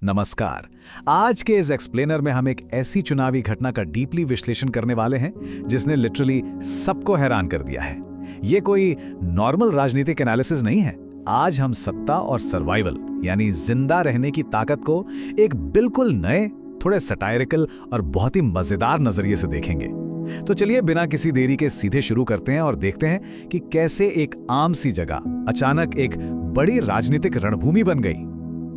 नमस्कार। आज के इस एक्सप्लेनर में हम एक ऐसी चुनावी घटना का डीपली विश्लेषण करने वाले हैं जिसने लिटरली सबको हैरान कर दिया है। ये कोई नॉर्मल राजनीतिक एनालिसिस नहीं है। आज हम सत्ता और सर्वाइवल यानी जिंदा रहने की ताकत को एक बिल्कुल नए, थोड़े सटायरिकल और बहुत ही मजेदार नजरिए से देखेंगे। तो चलिए बिना किसी देरी के सीधे शुरू करते हैं और देखते हैं कि कैसे एक आम सी जगह अचानक एक बड़ी राजनीतिक रणभूमि बन गई।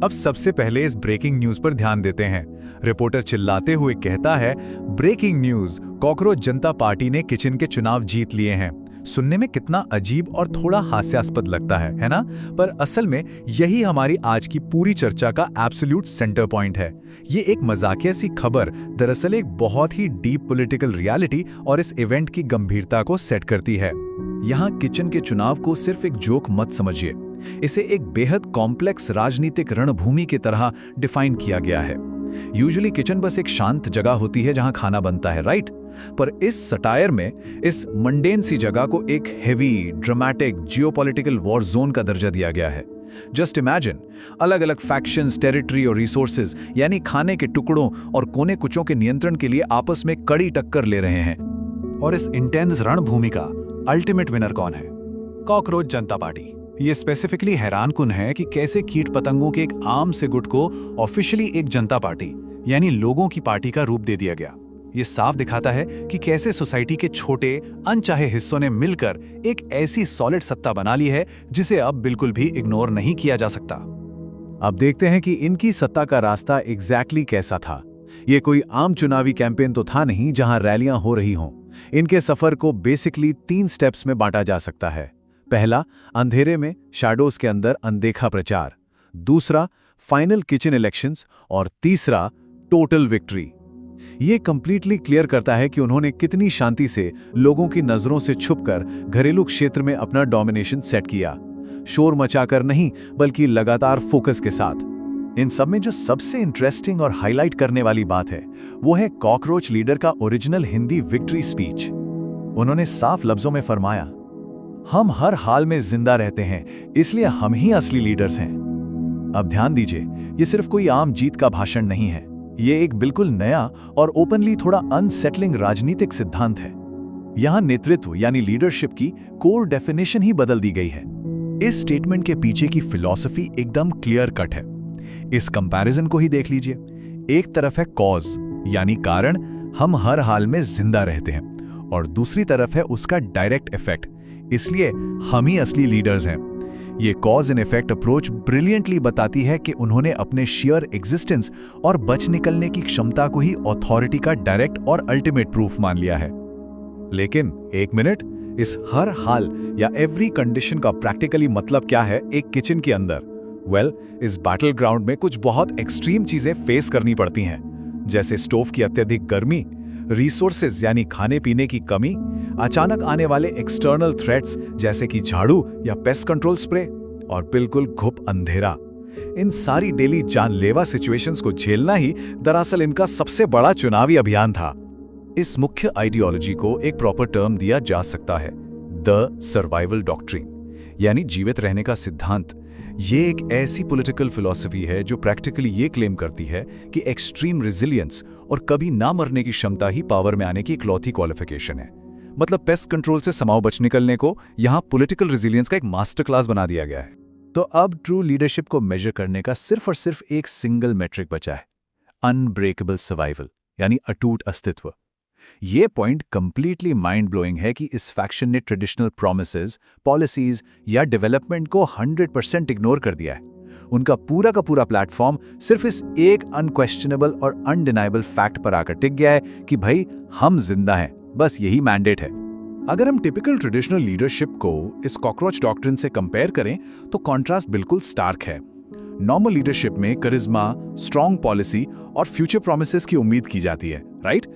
अब सबसे पहले इस ब्रेकिंग न्यूज पर ध्यान देते हैं। रिपोर्टर चिल्लाते हुए कहता है, ब्रेकिंग न्यूज, कॉकरोच जनता पार्टी ने किचन के चुनाव जीत लिए हैं। सुनने में कितना अजीब और थोड़ा हास्यास्पद लगता है ना? पर असल में यही हमारी आज की पूरी चर्चा का एब्सोल्यूट सेंटर पॉइंट है। ये एक मजाकिया सी खबर दरअसल एक बहुत ही डीप पॉलिटिकल रियलिटी और इस इवेंट की गंभीरता को सेट करती है। यहाँ किचन के चुनाव को सिर्फ एक जोक मत समझिए, इसे एक बेहद कॉम्प्लेक्स राजनीतिक रणभूमि की तरह डिफाइन किया गया है। यूजुअली किचन बस एक शांत जगह होती है जहां खाना बनता है, राइट? पर इस सटायर में इस मंडेन सी जगह को एक heavy, dramatic, geopolitical war zone का दर्जा दिया गया है। जस्ट इमेजिन, अलग अलग फैक्शंस, टेरिटरी और रिसोर्सेज यानी खाने के टुकड़ों और कोने कुचों के नियंत्रण के लिए आपस में कड़ी टक्कर ले रहे हैं। और इस इंटेंस रणभूमि का अल्टीमेट विनर कौन है? कॉकरोच जनता पार्टी। ये स्पेसिफिकली हैरानकुन है कि कैसे कीट पतंगों के एक आम से गुट को ऑफिशियली एक जनता पार्टी यानी लोगों की पार्टी का रूप दे दिया गया। ये साफ दिखाता है कि कैसे सोसाइटी के छोटे अनचाहे हिस्सों ने मिलकर एक ऐसी सॉलिड सत्ता बना ली है जिसे अब बिल्कुल भी इग्नोर नहीं किया जा सकता। अब देखते हैं कि इनकी सत्ता का रास्ता एग्जैक्टली कैसा था। ये कोई आम चुनावी कैंपेन तो था नहीं जहां रैलियां हो रही हों। इनके सफर को बेसिकली 3 स्टेप्स में बांटा जा सकता है। पहला, अंधेरे में शैडोज के अंदर अनदेखा प्रचार। दूसरा, फाइनल किचन इलेक्शंस। और तीसरा, टोटल विक्ट्री। ये कंप्लीटली क्लियर करता है कि उन्होंने कितनी शांति से लोगों की नजरों से छुपकर घरेलू क्षेत्र में अपना डोमिनेशन सेट किया। शोर मचाकर नहीं, बल्कि लगातार फोकस के साथ। इन सब में जो सबसे इंटरेस्टिंग और हाईलाइट करने वाली बात है वो है कॉकरोच लीडर का ओरिजिनल हिंदी विक्ट्री स्पीच। उन्होंने साफ लफ्जों में फरमाया, हम हर हाल में जिंदा रहते हैं, इसलिए हम ही असली लीडर्स हैं। अब ध्यान दीजिए, ये सिर्फ कोई आम जीत का भाषण नहीं है। ये एक बिल्कुल नया और ओपनली थोड़ा अनसेटलिंग राजनीतिक सिद्धांत है। यहां नेतृत्व यानी लीडरशिप की कोर डेफिनेशन ही बदल दी गई है। इस स्टेटमेंट के पीछे की फिलॉसफी एकदम क्लियर कट है। इस कंपैरिजन को ही देख लीजिए। एक तरफ है कॉज यानी कारण, हम हर हाल में जिंदा रहते हैं, और दूसरी तरफ है उसका डायरेक्ट इफेक्ट, इसलिए हम ही असली लीडर्स हैं। ये cause and effect approach brilliantly बताती है कि उन्होंने अपने शेयर एग्जिस्टेंस और बच निकलने की क्षमता को ही ऑथोरिटी का डायरेक्ट और अल्टीमेट प्रूफ मान लिया है। लेकिन एक मिनट, इस हर हाल या एवरी कंडीशन का प्रैक्टिकली मतलब क्या है एक किचन के अंदर? इस बैटल ग्राउंड में कुछ बहुत एक्सट्रीम चीजें फेस करनी पड़ती हैं, जैसे स्टोव की अत्यधिक गर्मी, रिसोर्सेज यानी खाने पीने की कमी, अचानक आने वाले एक्सटर्नल थ्रेट्स जैसे कि झाड़ू या पेस्ट कंट्रोल स्प्रे, और बिल्कुल घुप अंधेरा। इन सारी डेली जानलेवा सिचुएशंस को झेलना ही दरअसल इनका सबसे बड़ा चुनावी अभियान था। इस मुख्य आइडियोलॉजी को एक प्रॉपर टर्म दिया जा सकता है, द सर्वाइवल डॉक्ट्रिन यानी जीवित रहने का सिद्धांत। ये एक ऐसी पॉलिटिकल फिलॉसफी है जो प्रैक्टिकली ये क्लेम करती है कि एक्सट्रीम रेजिलियंस और कभी ना मरने की क्षमता ही पावर में आने की इकलौती क्वालिफिकेशन है। मतलब पेस्ट कंट्रोल से समाव बच निकलने को यहां पॉलिटिकल रेजिलियंस का एक मास्टर क्लास बना दिया गया है। तो अब ट्रू लीडरशिप को मेजर करने का सिर्फ और सिर्फ एक सिंगल मेट्रिक बचा है, अनब्रेकेबल सर्वाइवल यानी अटूट अस्तित्व। ये पॉइंट कंप्लीटली माइंड ब्लोइंग है कि इस फैक्शन ने ट्रेडिशनल प्रोमिसेस, पॉलिसीज या डेवलपमेंट को 100% इग्नोर कर दिया है। उनका पूरा का पूरा प्लेटफॉर्म सिर्फ इस एक अनक्वेश्चनेबल और अनडिनाइबल फैक्ट पर आकर टिक गया है कि भाई हम जिंदा हैं, बस यही मैंडेट है। अगर हम टिपिकल ट्रेडिशनल लीडरशिप को इस कॉकरोच डॉक्ट्रिन से कंपेयर करें तो कॉन्ट्रास्ट बिल्कुल स्टार्क है। नॉर्मल लीडरशिप में करिश्मा, स्ट्रॉन्ग पॉलिसी और फ्यूचर प्रोमिसेस की उम्मीद की जाती है, राइट?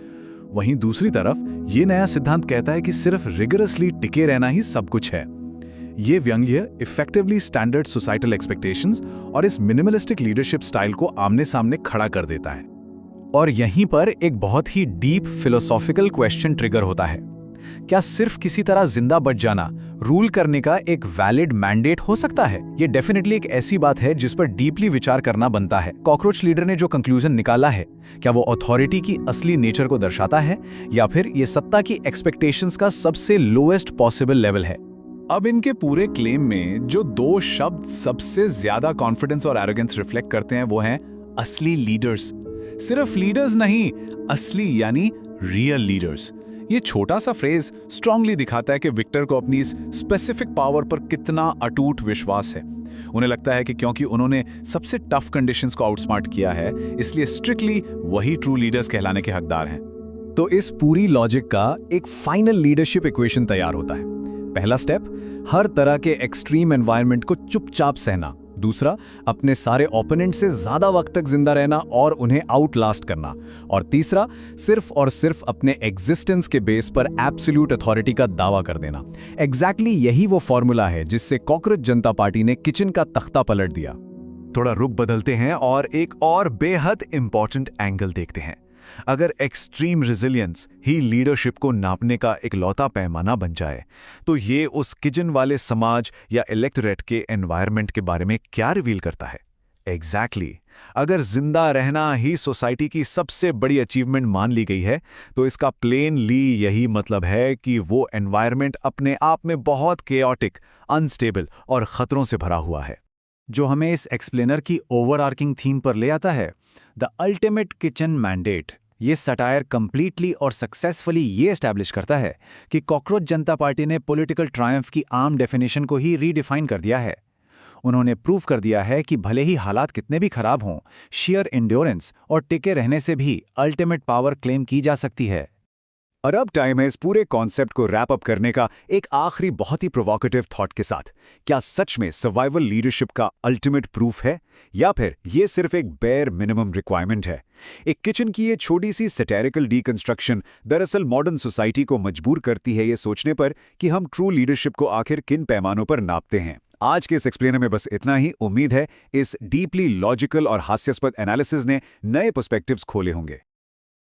वहीं दूसरी तरफ ये नया सिद्धांत कहता है कि सिर्फ रिगरसली टिके रहना ही सब कुछ है। ये व्यंग्य इफेक्टिवली स्टैंडर्ड सोसाइटल एक्सपेक्टेशंस और इस मिनिमलिस्टिक लीडरशिप स्टाइल को आमने सामने खड़ा कर देता है। और यहीं पर एक बहुत ही डीप फिलोसॉफिकल क्वेश्चन ट्रिगर होता है। क्या सिर्फ किसी तरह जिंदा बच जाना रूल करने का एक वैलिड मैंडेट हो सकता है। ये डेफिनेटली एक ऐसी बात है जिस पर डीपली विचार करना बनता है। कॉकरोच लीडर ने जो कंक्लूजन निकाला है, क्या वो अथॉरिटी की असली नेचर को दर्शाता है या फिर ये सत्ता की एक्सपेक्टेशंस का सबसे लोएस्ट पॉसिबल लेवल है? अब इनके पूरे क्लेम में जो दो शब्द सबसे ज्यादा कॉन्फिडेंस और एरोगेंस रिफ्लेक्ट करते हैं वो हैं असली लीडर्स। सिर्फ लीडर्स नहीं, असली यानी रियल लीडर्स। ये छोटा सा फ्रेज स्ट्रांगली दिखाता है कि विक्टर को अपनी इस स्पेसिफिक पावर पर कितना अटूट विश्वास है। उन्हें लगता है कि क्योंकि उन्होंने सबसे टफ कंडीशंस को आउटस्मार्ट किया है, इसलिए स्ट्रिक्टली वही ट्रू लीडर्स कहलाने के हकदार हैं। तो इस पूरी लॉजिक का एक फाइनल लीडरशिप इक्वेशन तैयार होता है। पहला स्टेप, हर तरह के एक्सट्रीम एनवायरनमेंट को चुपचाप सहना। दूसरा, अपने सारे ओपोनेंट से ज्यादा वक्त तक जिंदा रहना और उन्हें आउटलास्ट करना। और तीसरा, सिर्फ और सिर्फ अपने एग्जिस्टेंस के बेस पर एब्सोल्यूट अथॉरिटी का दावा कर देना। एग्जैक्टली यही वो फॉर्मूला है जिससे कॉकरोच जनता पार्टी ने किचन का तख्ता पलट दिया। थोड़ा रुख बदलते हैं और एक और बेहद इंपॉर्टेंट एंगल देखते हैं। अगर एक्सट्रीम रेजिलियंस ही लीडरशिप को नापने का इकलौता पैमाना बन जाए, तो ये उस किचन वाले समाज या इलेक्टोरेट के एनवायरनमेंट के बारे में क्या रिवील करता है? एग्जैक्टली, अगर जिंदा रहना ही सोसाइटी की सबसे बड़ी अचीवमेंट मान ली गई है, तो इसका प्लेनली यही मतलब है कि वो एनवायरनमेंट अपने आप में बहुत केओटिक, अनस्टेबल और खतरों से भरा हुआ है। जो हमें इस एक्सप्लेनर की ओवरआर्किंग थीम पर ले आता है, द अल्टीमेट किचन मैंडेट। ये सटायर कंप्लीटली और सक्सेसफुली ये एस्टैब्लिश करता है कि कॉकरोच जनता पार्टी ने पॉलिटिकल ट्रायम्फ की आम डेफिनेशन को ही रीडिफाइन कर दिया है। उन्होंने प्रूव कर दिया है कि भले ही हालात कितने भी खराब हों, शेयर एंड्योरेंस और टिके रहने से भी अल्टीमेट पावर क्लेम की जा सकती है। और अब टाइम है इस पूरे कॉन्सेप्ट को रैप अप करने का एक आखिरी बहुत ही प्रोवोकेटिव थॉट के साथ। क्या सच में सर्वाइवल लीडरशिप का अल्टीमेट प्रूफ है, या फिर ये सिर्फ एक बेयर मिनिमम रिक्वायरमेंट है? एक किचन की ये छोटी सी सैटिरिकल डीकंस्ट्रक्शन दरअसल मॉडर्न सोसाइटी को मजबूर करती है ये सोचने पर कि हम ट्रू लीडरशिप को आखिर किन पैमानों पर नापते हैं। आज के इस एक्सप्लेनर में बस इतना ही। उम्मीद है इस डीपली लॉजिकल और हास्यास्पद एनालिसिस ने नए पर्सपेक्टिव्स खोले होंगे।